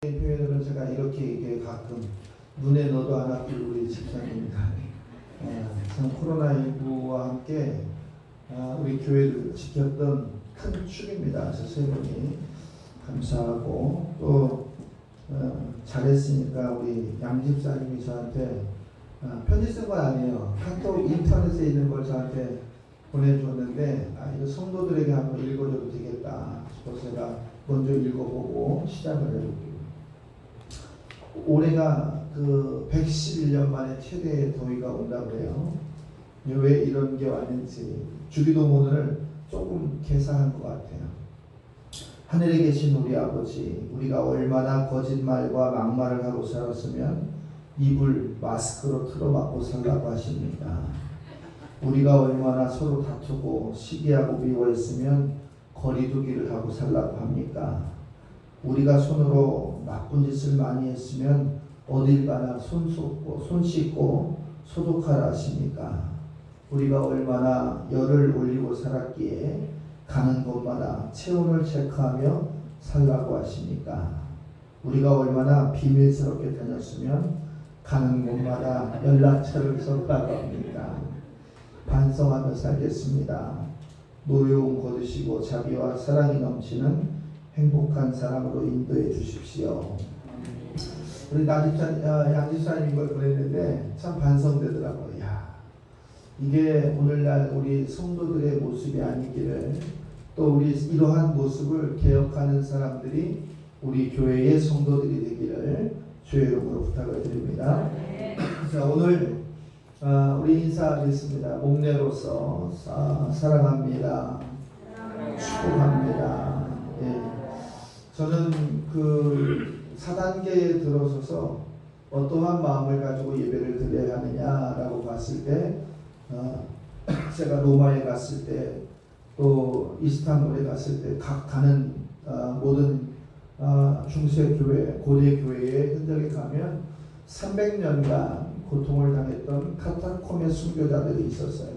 표현으로 제가 이렇게 가끔 눈에 넣어도 안 아플 우리 집사님입니다. 참 코로나19와 함께 우리 교회를 지켰던 큰 축입니다. 저 세 분이 감사하고 또 잘했으니까 우리 양 집사님이 저한테 편지 쓴 건 아니에요. 카톡 인터넷에 있는 걸 저한테 보내줬는데 이거 성도들에게 한번 읽어줘도 되겠다 싶어서 제가 먼저 읽어보고 시작을 해볼게요. 올해가 그 111년 만에 최대의 더위가 온다고 해요. 왜 이런 게 왔는지 주기도문을 조금 계산한 것 같아요. 하늘에 계신 우리 아버지, 우리가 얼마나 거짓말과 막말을 하고 살았으면 입을 마스크로 틀어막고 살라고 하십니까? 우리가 얼마나 서로 다투고 시기하고 미워했으면 거리두기를 하고 살라고 합니까? 우리가 손으로 나쁜 짓을 많이 했으면 어딜 가나 손 씻고 소독하라 하십니까? 우리가 얼마나 열을 올리고 살았기에 가는 곳마다 체온을 체크하며 살라고 하십니까? 우리가 얼마나 비밀스럽게 다녔으면 가는 곳마다 연락처를 써라고 합니까? 반성하며 살겠습니다. 노여움 거두시고 자비와 사랑이 넘치는 행복한 사람으로 인도해 주십시오. 우리 양집사님 이걸 보냈는데 참 반성되더라고요. 이게 오늘날 우리 성도들의 모습이 아니기를, 또 우리 이러한 모습을 개혁하는 사람들이 우리 교회의 성도들이 되기를 주의 이름으로 부탁을 드립니다. 자, 오늘 우리 인사하겠습니다. 목례로서 사랑합니다. 축복합니다. 저는 그 4단계에 들어서서 어떠한 마음을 가지고 예배를 드려야 하느냐라고 봤을 때 제가 로마에 갔을 때 또 이스탄불에 갔을 때 각 가는 모든 중세교회, 고대교회의 흔적에 가면 300년간 고통을 당했던 카타콤의 순교자들이 있었어요.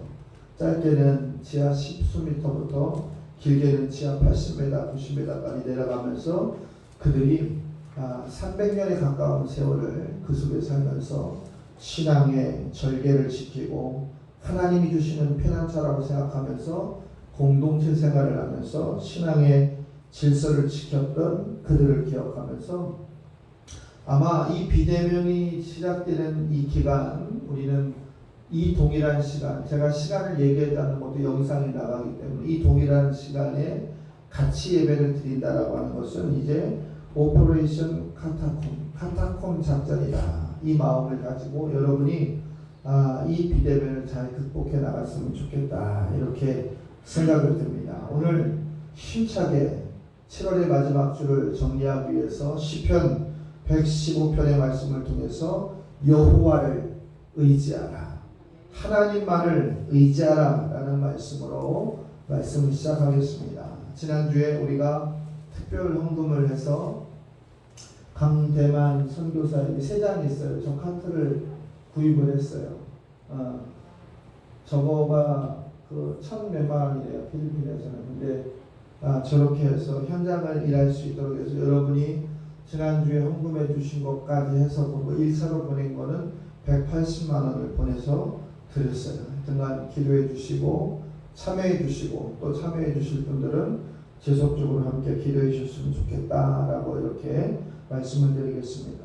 짧게는 지하 10수미터부터 길게는 지하 80m, 90m까지 내려가면서 그들이 300년에 가까운 세월을 그 속에 살면서 신앙의 절개를 지키고 하나님이 주시는 피난처라고 생각하면서 공동체 생활을 하면서 신앙의 질서를 지켰던 그들을 기억하면서 아마 이 비대면이 시작되는 이 기간, 우리는 이 동일한 시간, 제가 시간을 얘기하지 것도 영상이 나가기 때문에 이 동일한 시간에 같이 예배를 드린다라고 하는 것은 이제 오퍼레이션 카타콤 작전이다. 이 마음을 가지고 여러분이 이 비대면을 잘 극복해 나갔으면 좋겠다. 이렇게 생각을 듭니다. 오늘 힘차게 7월의 마지막 주를 정리하기 위해서 시편 115편의 말씀을 통해서 여호와를 의지하라, 하나님만을 의지하라 라는 말씀으로 말씀을 시작하겠습니다. 지난주에 우리가 특별 헌금을 해서 강대만 선교사님이 3장이 있어요. 저 카트를 구입을 했어요. 저거가 그 1,100만 원이래요, 필리핀에서는. 근데 저렇게 해서 현장을 일할 수 있도록 해서 여러분이 지난주에 헌금해 주신 것까지 해서 1차로 보낸 거는 180만 원을 보내서 드렸어요. 하여튼간 기도해 주시고 참여해 주시고 또 참여해 주실 분들은 지속적으로 함께 기도해 주셨으면 좋겠다라고 이렇게 말씀을 드리겠습니다.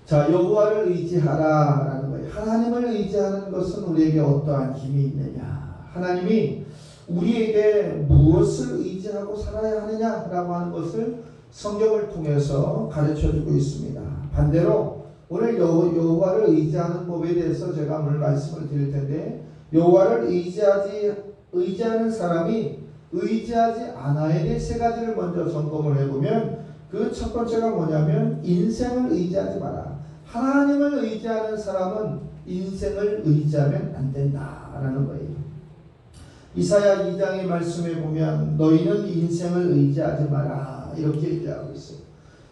자, 여호와를 의지하라라는 거예요. 하나님을 의지하는 것은 우리에게 어떠한 힘이 있느냐, 하나님이 우리에게 무엇을 의지하고 살아야 하느냐라고 하는 것을 성경을 통해서 가르쳐주고 있습니다. 반대로 오늘 여호와를 의지하는 법에 대해서 제가 오늘 말씀을 드릴 텐데, 여호와를 의지하는 사람이 의지하지 않아야 될 3가지를 먼저 점검을 해보면 그 첫 번째가 뭐냐면 인생을 의지하지 마라. 하나님을 의지하는 사람은 인생을 의지하면 안 된다라는 거예요. 이사야 2장의 말씀에 보면 너희는 인생을 의지하지 마라 이렇게 얘기하고 있어요.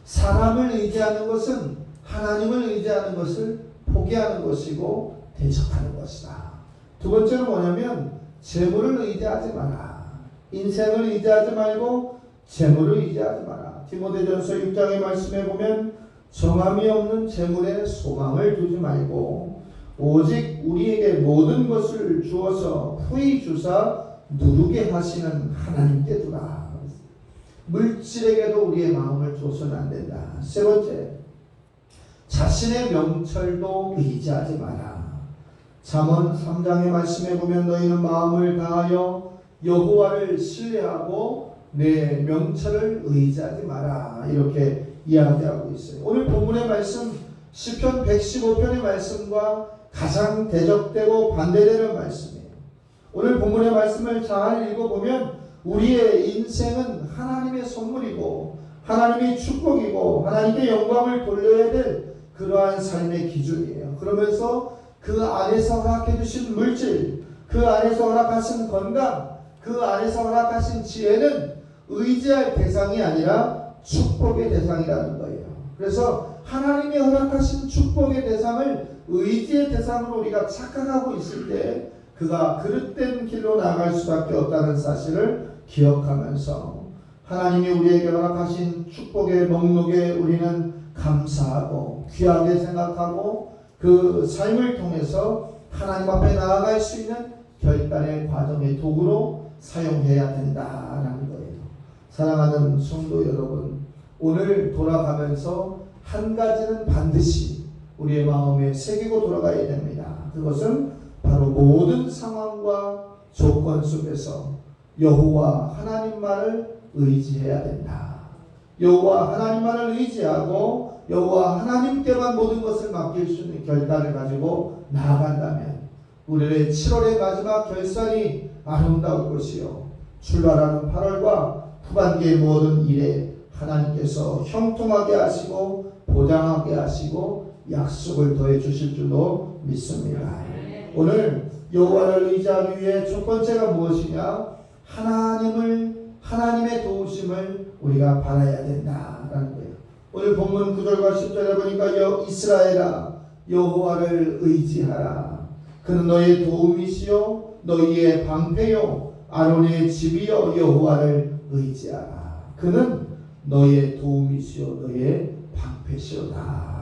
사람을 의지하는 것은 하나님을 의지하는 것을 포기하는 것이고 대적하는 것이다. 두 번째는 뭐냐면 재물을 의지하지 마라. 인생을 의지하지 말고 재물을 의지하지 마라. 디모데전서 6장의 말씀에 보면 정함이 없는 재물에 소망을 두지 말고 오직 우리에게 모든 것을 주어서 후히 주사 누르게 하시는 하나님께 두라. 물질에게도 우리의 마음을 줘서는 안 된다. 세 번째, 자신의 명철도 의지하지 마라. 잠언 3장의 말씀에 보면 너희는 마음을 다하여 여호와를 신뢰하고 내 명철을 의지하지 마라. 이렇게 이야기하고 있어요. 오늘 본문의 말씀 시편 115편의 말씀과 가장 대적되고 반대되는 말씀이에요. 오늘 본문의 말씀을 잘 읽어보면 우리의 인생은 하나님의 선물이고 하나님의 축복이고 하나님께 영광을 돌려야 될 그러한 삶의 기준이에요. 그러면서 그 안에서 허락해 주신 물질, 그 안에서 허락하신 건강, 그 안에서 허락하신 지혜는 의지할 대상이 아니라 축복의 대상이라는 거예요. 그래서 하나님이 허락하신 축복의 대상을 의지의 대상으로 우리가 착각하고 있을 때 그가 그릇된 길로 나아갈 수밖에 없다는 사실을 기억하면서 하나님이 우리에게 허락하신 축복의 목록에 우리는 감사하고 귀하게 생각하고 그 삶을 통해서 하나님 앞에 나아갈 수 있는 결단의 과정의 도구로 사용해야 된다라는 거예요. 사랑하는 성도 여러분, 오늘 돌아가면서 한 가지는 반드시 우리의 마음에 새기고 돌아가야 됩니다. 그것은 바로 모든 상황과 조건 속에서 여호와 하나님만을 의지해야 된다. 여호와 하나님만을 의지하고 여호와 하나님께만 모든 것을 맡길 수 있는 결단을 가지고 나아간다면 우리의 7월의 마지막 결산이 아름다울 것이요 출발하는 8월과 후반기의 모든 일에 하나님께서 형통하게 하시고 보장하게 하시고 약속을 더해 주실 줄로 믿습니다. 오늘 여호와를 의지하기 위해 첫 번째가 무엇이냐? 하나님의 도우심을 우리가 바라야 된다라는 거예요. 오늘 본문 9절과 10절에 보니까 이스라엘아 여호와를 의지하라. 그는 너의 도움이시요 너희의 방패요 아론의 집이여 여호와를 의지하라. 그는 너의 도움이시요 너의 방패시오다.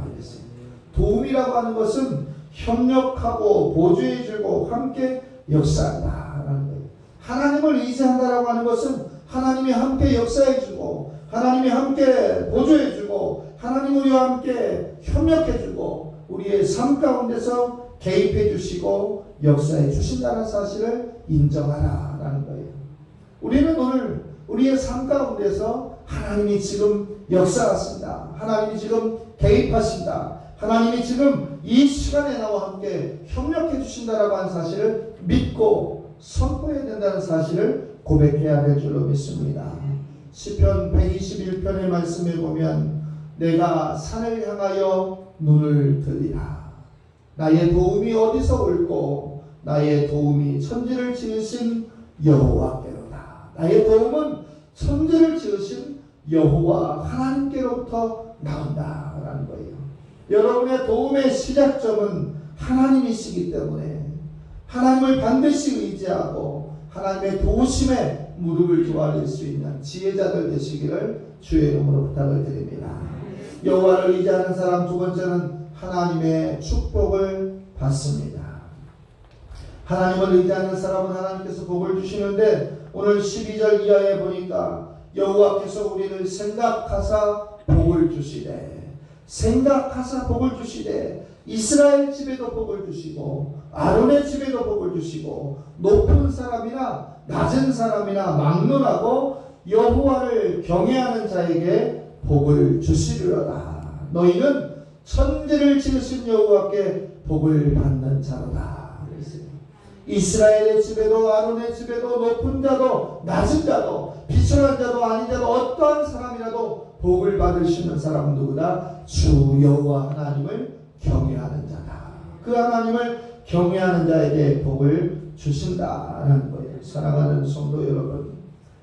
도움이라고 하는 것은 협력하고 보조해주고 함께 역사한다라는 거예요. 하나님을 의지한다라고 하는 것은 하나님이 함께 역사해주고 하나님이 함께 보조해주고 하나님 우리와 함께 협력해주고 우리의 삶 가운데서 개입해주시고 역사해주신다는 사실을 인정하라라는 거예요. 우리는 오늘 우리의 삶 가운데서 하나님이 지금 역사하신다. 하나님이 지금 개입하신다. 하나님이 지금 이 시간에 나와 함께 협력해 주신다라고 하는 사실을 믿고 선포해야 된다는 사실을 고백해야 될 줄로 믿습니다. 시편 121편의 말씀에 보면 내가 산을 향하여 눈을 들리라. 나의 도움이 어디서 올고 나의 도움이 천지를 지으신 여호와께로다. 나의 도움은 천지를 지으신 여호와 하나님께로부터 나온다라는 거예요. 여러분의 도움의 시작점은 하나님이시기 때문에 하나님을 반드시 의지하고 하나님의 도우심에 무릎을 조아릴 수 있는 지혜자들 되시기를 주의 이름으로 부탁을 드립니다. 여호와를 의지하는 사람 두 번째는 하나님의 축복을 받습니다. 하나님을 의지하는 사람은 하나님께서 복을 주시는데 오늘 12절 이하에 보니까 여호와께서 우리를 생각하사 복을 주시되 생각하사 복을 주시되 이스라엘 집에도 복을 주시고 아론의 집에도 복을 주시고 높은 사람이나 낮은 사람이나 막론하고 여호와를 경외하는 자에게 복을 주시리로다. 너희는 천지를 지으신 여호와께 복을 받는 자로다. 이스라엘의 집에도 아론의 집에도 높은 자도 낮은 자도 비천한 자도 아닌 자도 어떠한 사람이라도 복을 받을 수 있는 사람은 누구다? 주 여호와 하나님을 경외하는 자다. 그 하나님을 경외하는 자에게 복을 주신다는 거예요. 사랑하는 성도 여러분,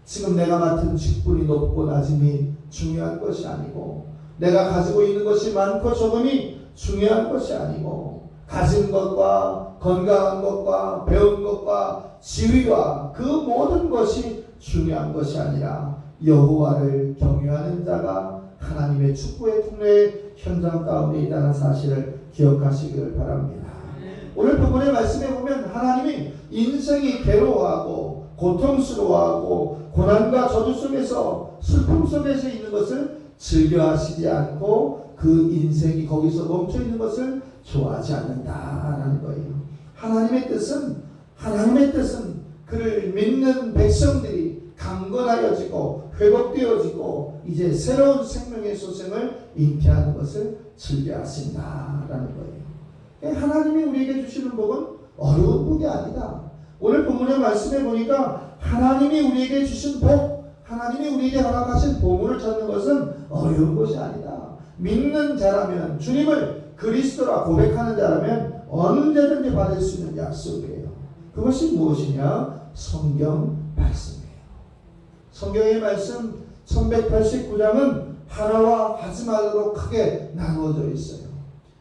지금 내가 맡은 직분이 높고 낮음이 중요한 것이 아니고 내가 가지고 있는 것이 많고 적음이 중요한 것이 아니고 가진 것과 건강한 것과 배운 것과 지위와 그 모든 것이 중요한 것이 아니라 여호와를 경외하는 자가 하나님의 축복의 통로의 현장 가운데 있다는 사실을 기억하시기를 바랍니다. 오늘 본문의 말씀에 보면 하나님이 인생이 괴로워하고 고통스러워하고 고난과 저주 속에서 슬픔 속에서 있는 것을 즐겨하시지 않고 그 인생이 거기서 멈춰 있는 것을 좋아하지 않는다라는 거예요. 하나님의 뜻은 그를 믿는 백성들이 강건하여지고 회복되어지고 이제 새로운 생명의 소생을 잉태하는 것을 즐겨하신다라는 거예요. 하나님이 우리에게 주시는 복은 어려운 복이 아니다. 오늘 본문의 말씀에 보니까 하나님이 우리에게 주신 복, 하나님이 우리에게 허락하신 보물을 찾는 것은 어려운 것이 아니다. 믿는 자라면, 주님을 그리스도라 고백하는 자라면 언제든지 받을 수 있는 약속이에요. 그것이 무엇이냐? 성경 말씀이에요. 성경의 말씀 1189장은 하라와 하지 말라로 크게 나누어져 있어요.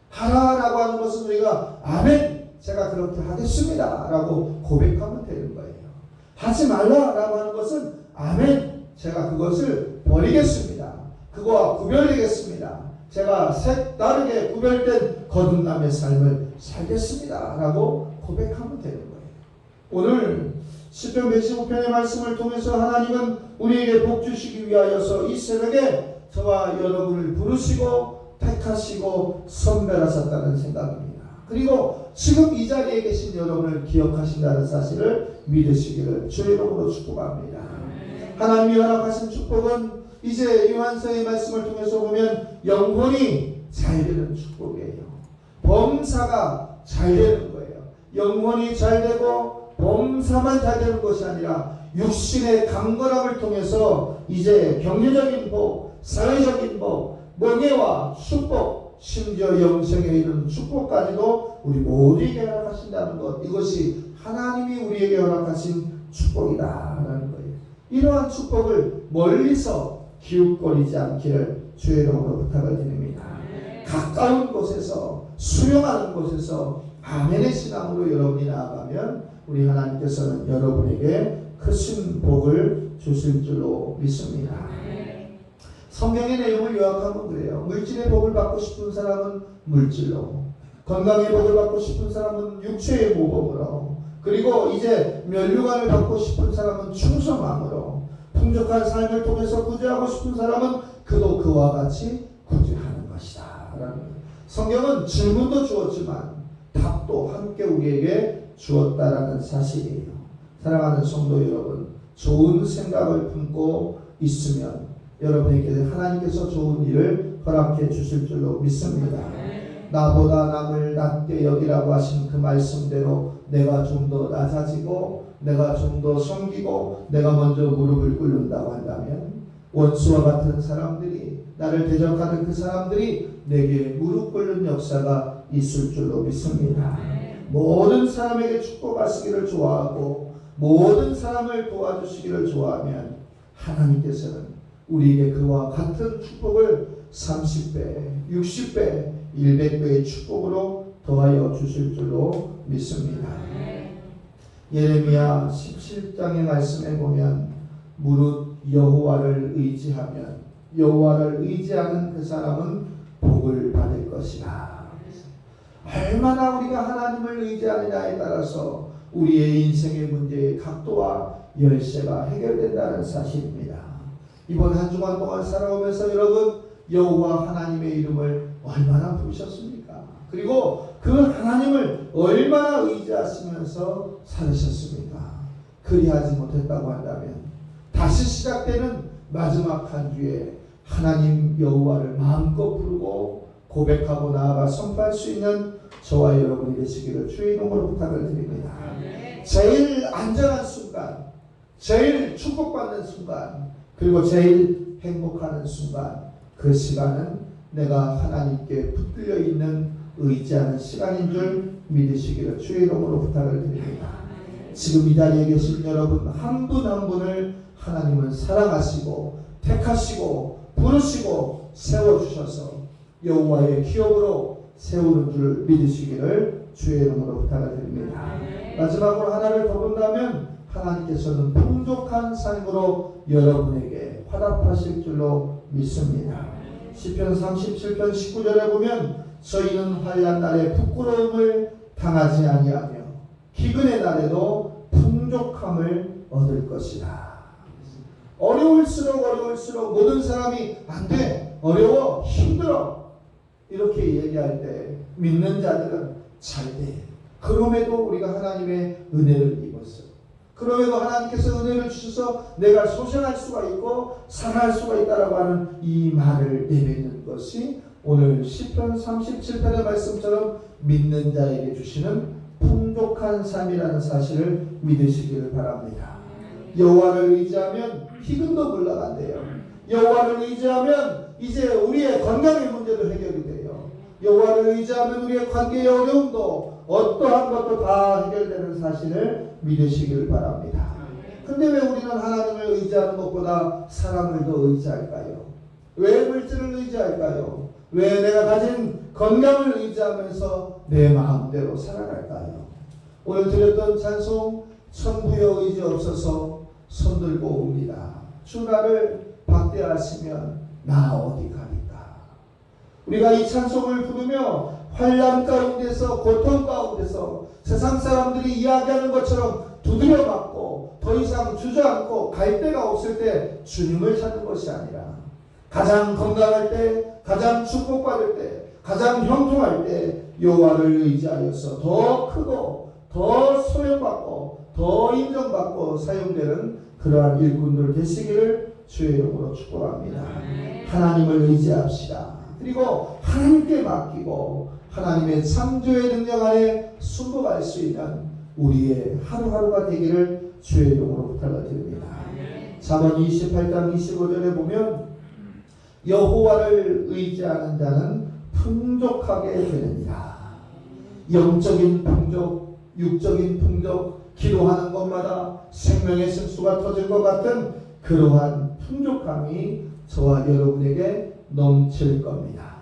하라라고 하는 것은 우리가 아멘, 제가 그렇게 하겠습니다 라고 고백하면 되는 거예요. 하지 말라라고 하는 것은 아멘, 제가 그것을 버리겠습니다. 그거와 구별되겠습니다. 제가 색다르게 구별된 거듭남의 삶을 살겠습니다 라고 고백하면 되는 거예요. 오늘 시편 115편의 말씀을 통해서 하나님은 우리에게 복 주시기 위하여서 이 새벽에 저와 여러분을 부르시고 택하시고 선별하셨다는 생각입니다. 그리고 지금 이 자리에 계신 여러분을 기억하신다는 사실을 믿으시기를 주의 이름으로 축복합니다. 하나님이 허락하신 축복은 이제 요한서의 말씀을 통해서 보면 영혼이 잘 되는 축복이에요. 범사가 잘 되는 거예요. 영혼이 잘 되고 범사만 잘 되는 것이 아니라 육신의 강건함을 통해서 이제 경제적인 복, 사회적인 복, 명예와 축복, 심지어 영생에 이르는 축복까지도 우리 모두에게 허락하신다는 것, 이것이 하나님이 우리에게 허락하신 축복이다라는 거예요. 이러한 축복을 멀리서 기웃거리지 않기를 주의 이름으로 부탁을 드립니다. 가까운 곳에서, 수용하는 곳에서 아멘의 신앙으로 여러분이 나아가면 우리 하나님께서는 여러분에게 크신 복을 주실 줄로 믿습니다. 성경의 내용을 요약하면 그래요. 물질의 복을 받고 싶은 사람은 물질로, 건강의 복을 받고 싶은 사람은 육체의 모범으로, 그리고 이제 면류관을 받고 싶은 사람은 충성함으로, 풍족한 삶을 통해서 구제하고 싶은 사람은 그도 그와 같이 구제하는 것이다. 성경은 질문도 주었지만 답도 함께 우리에게 주었다라는 사실이에요. 사랑하는 성도 여러분, 좋은 생각을 품고 있으면 여러분에게 하나님께서 좋은 일을 허락해 주실 줄로 믿습니다. 나보다 남을 낮게 여기라고 하신 그 말씀대로 내가 좀 더 낮아지고 내가 좀 더 섬기고 내가 먼저 무릎을 꿇는다고 한다면 원수와 같은 사람들이, 나를 대적하는 그 사람들이 내게 무릎 꿇는 역사가 있을 줄로 믿습니다. 모든 사람에게 축복하시기를 좋아하고 모든 사람을 도와주시기를 좋아하면 하나님께서는 우리에게 그와 같은 축복을 30배, 60배, 100배의 축복으로 더하여 주실 줄로 믿습니다. 예레미야 17장의 말씀에 보면 무릇 여호와를 의지하면 여호와를 의지하는 그 사람은 복을 받을 것이다. 얼마나 우리가 하나님을 의지하느냐에 따라서 우리의 인생의 문제의 각도와 열쇠가 해결된다는 사실입니다. 이번 한 주간 동안 살아오면서 여러분 여호와 하나님의 이름을 얼마나 부르셨습니까? 그리고 그 하나님을 얼마나 의지하시면서 살으셨습니까? 그리하지 못했다고 한다면 다시 시작되는 마지막 한 주에 하나님 여호와를 마음껏 부르고 고백하고 나아가 선포할 수 있는 저와 여러분이 되시기를 주의 이름으로 부탁을 드립니다. 제일 안전한 순간, 제일 축복받는 순간, 그리고 제일 행복하는 순간, 그 시간은 내가 하나님께 붙들려 있는 의지하는 시간인 줄 믿으시기를 주의 이름으로 부탁을 드립니다. 지금 이 자리에 계신 여러분 한 분 한 분을 하나님은 사랑하시고 택하시고 부르시고 세워주셔서 여호와의 기업으로 세우는 줄 믿으시기를 주의 이름으로 부탁을 드립니다. 마지막으로 하나를 더 본다면 하나님께서는 풍족한 삶으로 여러분에게 화답하실 줄로 믿습니다. 시편 37편 19절에 보면 저희는 환난 날에 부끄러움을 당하지 아니하며 기근의 날에도 풍족함을 얻을 것이다. 어려울수록 모든 사람이 안 돼, 어려워, 힘들어 이렇게 얘기할 때 믿는 자들은 잘 돼. 그럼에도 우리가 하나님의 은혜를 입었어요. 그럼에도 하나님께서 은혜를 주셔서 내가 소생할 수가 있고 살아날 수가 있다라고 하는 이 말을 내뱉는 것이 오늘 시편 37편의 말씀처럼 믿는 자에게 주시는 풍족한 삶이라는 사실을 믿으시기를 바랍니다. 여호와를 의지하면 기근도 물러간대요. 여호와를 의지하면 이제 우리의 건강의 문제도 해결이 돼요. 여호와를 의지하면 우리의 관계의 어려움도 어떠한 것도 다 해결되는 사실을 믿으시기를 바랍니다. 근데 왜 우리는 하나님을 의지하는 것보다 사람을 더 의지할까요? 왜 물질을 의지할까요? 왜 내가 가진 건강을 의지하면서 내 마음대로 살아갈까요? 오늘 드렸던 찬송 천부여 의지 없어서 손들고 옵니다. 주 나를 박대하시면 나 어디 가리까. 우리가 이 찬송을 부르며 환난 가운데서 고통 가운데서 세상 사람들이 이야기하는 것처럼 두드려 맞고 더 이상 주저앉고 갈 데가 없을 때 주님을 찾는 것이 아니라 가장 건강할 때, 가장 축복받을 때, 가장 형통할 때 여호와를 의지하여서 더 크고 더 소명받고 더 인정받고 사용되는 그러한 일꾼들 되시기를 주의 이름으로 축복합니다. 하나님을 의지합시다. 그리고 하나님께 맡기고 하나님의 창조의 능력 안에 순복할 수 있는 우리의 하루하루가 되기를 주의 이름으로 부탁을 드립니다. 잠언 28장 25절에 보면 여호와를 의지하는 자는 풍족하게 되느니라. 영적인 풍족, 육적인 풍족, 기도하는 것마다 생명의 승수가 터질 것 같은 그러한 풍족함이 저와 여러분에게 넘칠 겁니다.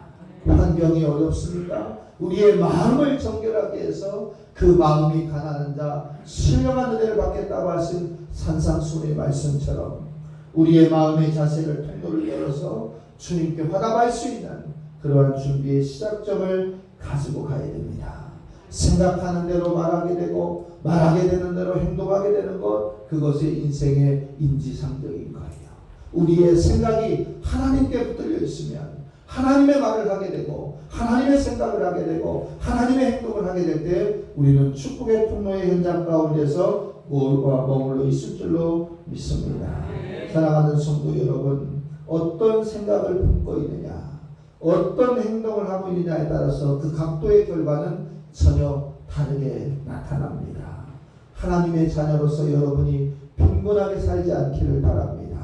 환경이 어렵습니까? 우리의 마음을 정결하게 해서 그 마음이 가난한 자 신령한 은혜를 받겠다고 하신 산상수훈의 말씀처럼 우리의 마음의 자세를 통로를 열어서 주님께 화답할 수 있는 그러한 준비의 시작점을 가지고 가야 됩니다. 생각하는 대로 말하게 되고 말하게 되는 대로 행동하게 되는 것, 그것이 인생의 인지상정인 거예요. 우리의 생각이 하나님께 붙들려 있으면 하나님의 말을 하게 되고 하나님의 생각을 하게 되고 하나님의 행동을 하게 될 때 우리는 축복의 통로의 현장 가운데서 머물러 있을 줄로 믿습니다. 사랑하는 성도 여러분, 어떤 생각을 품고 있느냐, 어떤 행동을 하고 있느냐에 따라서 그 각도의 결과는 전혀 다르게 나타납니다. 하나님의 자녀로서 여러분이 빈곤하게 살지 않기를 바랍니다.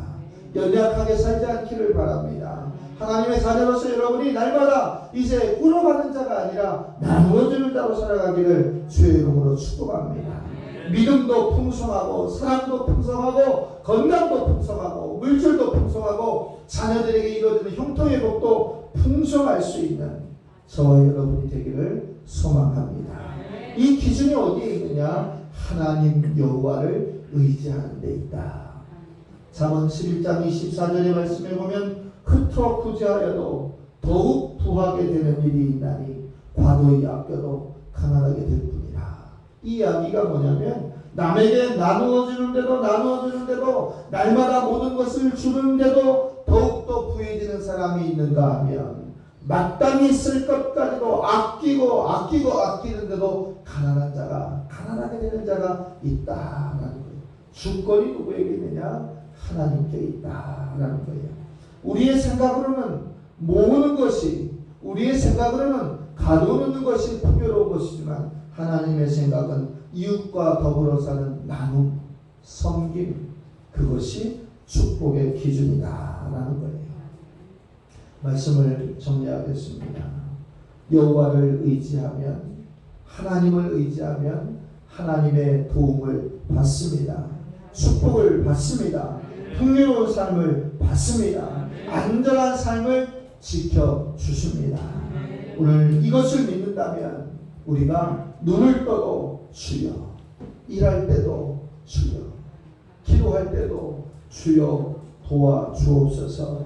연약하게 살지 않기를 바랍니다. 하나님의 자녀로서 여러분이 날마다 이제 꾸려받는 자가 아니라 나누어주는 자로 살아가기를 주의 이름으로 축복합니다. 믿음도 풍성하고 사랑도 풍성하고 건강도 풍성하고 물질도 풍성하고 자녀들에게 이루어지는 형통의 복도 풍성할 수 있는 저와 여러분이 되기를 소망합니다. 이 기준이 어디에 있느냐? 하나님 여호와를 의지하는 데 있다. 잠언 11장 24절의 말씀에 보면 흩어 구제하여도 더욱 부하게 되는 일이 있나니 과도히 아껴도 가난하게 될 뿐이라. 이 이야기가 뭐냐면 남에게 나누어주는데도 날마다 모든 것을 주는데도 더욱더 부해지는 사람이 있는가 하면 마땅히 쓸 것까지도 아끼는데도 가난하게 되는 자가 있다라는 거예요. 주권이 누구에게 있느냐? 하나님께 있다라는 거예요. 우리의 생각으로는 모으는 것이, 우리의 생각으로는 가둬놓는 것이 풍요로운 것이지만 하나님의 생각은 이웃과 더불어 사는 나눔, 섬김, 그것이 축복의 기준이다라는 거예요. 말씀을 정리하겠습니다. 여호와를 의지하면, 하나님을 의지하면 하나님의 도움을 받습니다. 축복을 받습니다. 풍요로운 삶을 받습니다. 안전한 삶을 지켜주십니다. 오늘 이것을 믿는다면 우리가 눈을 떠도 주여, 일할 때도 주여, 기도할 때도 주여, 도와주옵소서.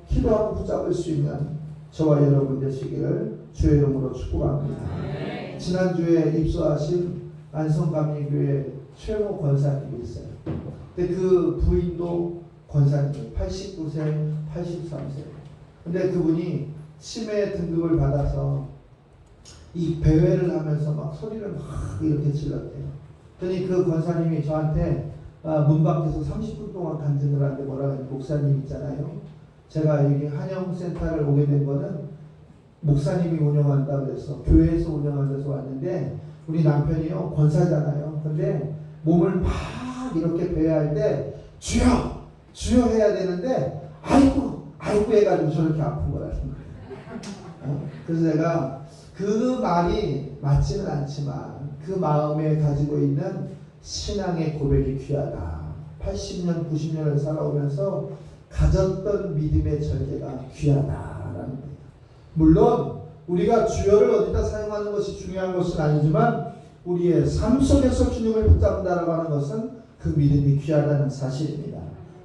기도하고 붙잡을 수 있는 저와 여러분 되시기를 주의 이름으로 축복합니다. 지난주에 입소하신 안성감리교회 최모 권사님이 있어요. 근데 그 부인도 권사님 89세, 83세. 근데 그분이 치매 등급을 받아서 이 배회를 하면서 막 소리를 막 이렇게 질렀대요. 그러니 그 권사님이 저한테 문 밖에서 30분 동안 간증을 하는데 뭐라 하냐, 목사님 있잖아요. 제가 여기 한영센터를 오게 된 거는 목사님이 운영한다 그래서 교회에서 운영한 데서 왔는데 우리 남편이요 권사잖아요. 근데 몸을 막 이렇게 배회할 때 주여 주여 해야 되는데 아이고 해가지고 저렇게 아픈 거라는 거예요. 그래서 내가 그 말이 맞지는 않지만 그 마음에 가지고 있는 신앙의 고백이 귀하다. 80년 90년을 살아오면서 가졌던 믿음의 절개가 귀하다라는 거예요. 물론 우리가 주여를 어디다 사용하는 것이 중요한 것은 아니지만 우리의 삶 속에서 주님을 붙잡는다라고 하는 것은 그 믿음이 귀하다는 사실입니다.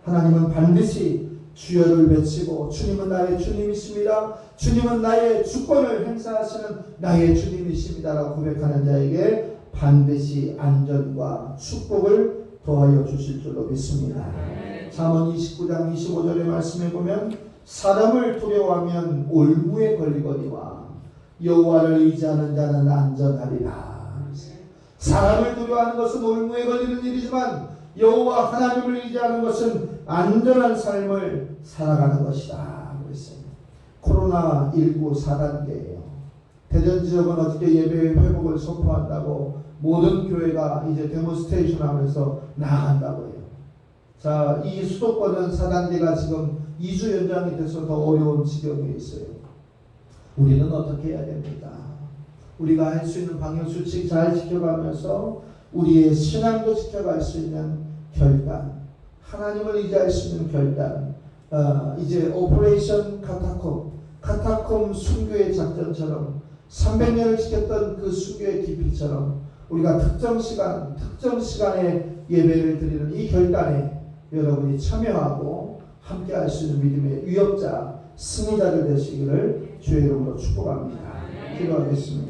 하나님은 반드시 주여를 외치고 주님은 나의 주님이십니다. 주님은 나의 주권을 행사하시는 나의 주님이십니다라고 고백하는 자에게 반드시 안전과 축복을 더하여 주실 줄로 믿습니다. 잠언 29장 25절의 말씀에 보면 사람을 두려워하면 올무에 걸리거니와 여호와를 의지하는 자는 안전하리라. 사람을 두려워하는 것은 올무에 걸리는 일이지만 여호와 하나님을 의지하는 것은 안전한 삶을 살아가는 것이다. 그랬어요. 코로나19 4단계예요. 대전 지역은 어저께 예배 회복을 선포한다고 모든 교회가 이제 데모스트레이션 하면서 나아간다고 해요. 자, 이 수도권은 4단계가 지금 2주 연장이 돼서 더 어려운 지경에 있어요. 우리는 어떻게 해야 됩니까? 우리가 할 수 있는 방역수칙 잘 지켜가면서 우리의 신앙도 지켜갈 수 있는 결단, 하나님을 의지할 수 있는 결단, 이제 오퍼레이션 카타콤 순교의 작전처럼 300년을 지켰던 그 순교의 깊이처럼 우리가 특정 시간에 예배를 드리는 이 결단에 여러분이 참여하고 함께 할 수 있는 믿음의 위협자, 승리자들 되시기를 주의 이름으로 축복합니다. 기도하겠습니다.